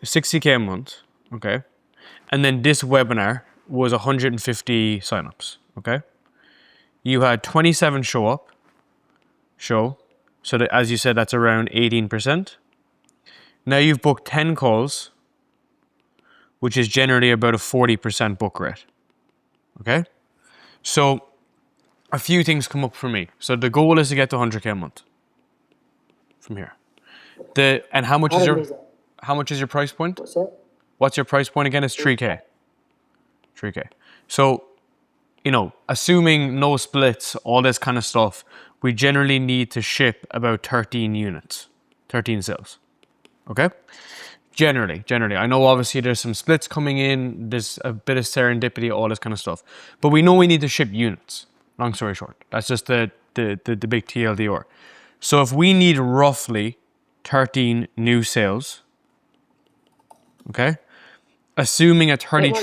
60K a month, okay? And then this webinar was 150 signups, okay? You had 27 show. So that, as you said, that's around 18%. Now you've booked 10 calls, which is generally about a 40% book rate, okay? So a few things come up for me. So the goal is to get to 100K a month from here. And how much is your price point? What's that? What's your price point again? It's 3K. 3K. So, assuming no splits, all this kind of stuff, we generally need to ship about 13 units, 13 sales. Okay? Generally. I know obviously there's some splits coming in, there's a bit of serendipity, all this kind of stuff. But we know we need to ship units. Long story short. That's just the big TLDR. So if we need roughly 13 new sales, okay? Assuming a 30...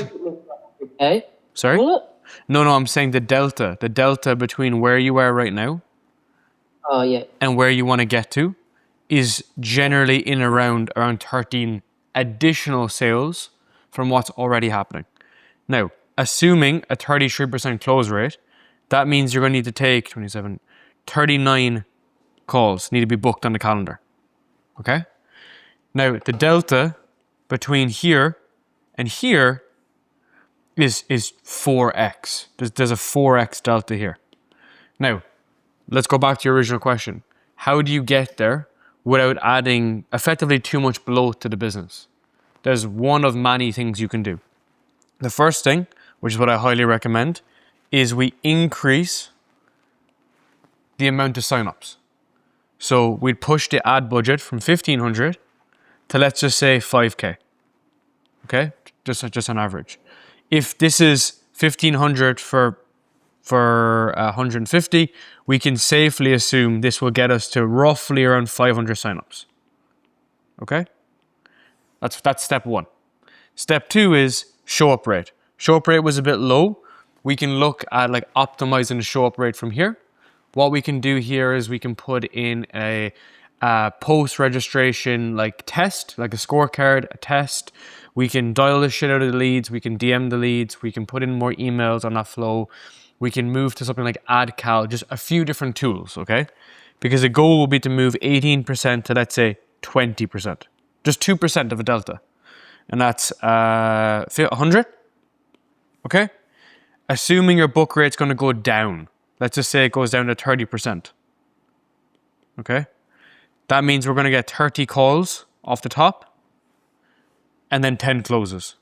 Okay. Sorry? What? No, I'm saying the delta between where you are right now Oh, yeah. and where you want to get to is generally in around 13 additional sales from what's already happening. Now, assuming a 33% close rate, that means you're going to need to take 39 calls need to be booked on the calendar. Okay? Now, the delta between here and here is 4x. There's a 4x delta here. Now, let's go back to your original question. How do you get there without adding effectively too much bloat to the business? There's one of many things you can do. The first thing, which is what I highly recommend, is we increase the amount of signups. So we'd push the ad budget from 1,500 to, let's just say, 5K. Okay? Just on average. If this is 1,500 for 150, we can safely assume this will get us to roughly around 500 signups. Okay? That's step one. Step two is show up rate. Show up rate was a bit low. We can look at like optimizing the show up rate from here. What we can do here is we can put in a post-registration like test, like a scorecard, a test. We can dial the shit out of the leads. We can DM the leads. We can put in more emails on that flow. We can move to something like AdCal, just a few different tools, okay? Because the goal will be to move 18% to, let's say, 20%. Just 2% of a delta. And that's 100, okay? Assuming your book rate's going to go down. Let's just say it goes down to 30%. Okay? That means we're going to get 30 calls off the top and then 10 closes.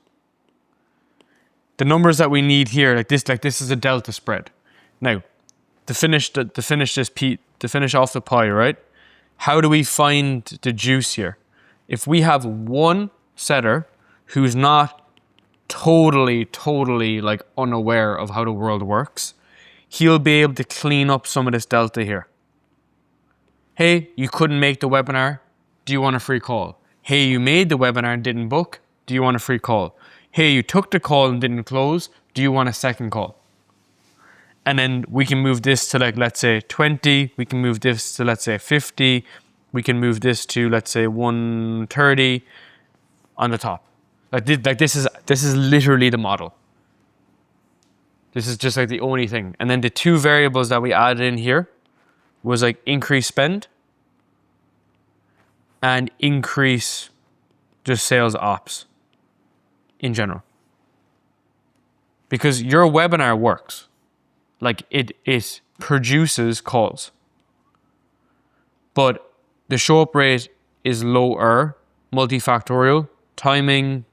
The numbers that we need here, like this is a delta spread. Now, to finish off the pie, right? How do we find the juice here? If we have one setter who's not totally like unaware of how the world works, he'll be able to clean up some of this delta here. Hey, you couldn't make the webinar. Do you want a free call? Hey, you made the webinar and didn't book. Do you want a free call? Hey, you took the call and didn't close. Do you want a second call? And then we can move this to like, let's say 20. We can move this to, let's say 50. We can move this to, let's say 130 on the top. This is literally the model. This is just like the only thing. And then the two variables that we added in here was like increase spend and increase just sales ops in general. Because your webinar works. Like it produces calls. But the show up rate is lower, multifactorial, timing,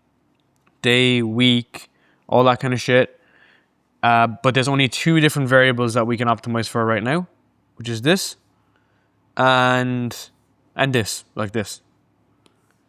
day, week, all that kind of shit. But there's only two different variables that we can optimize for right now, which is this and this, like this.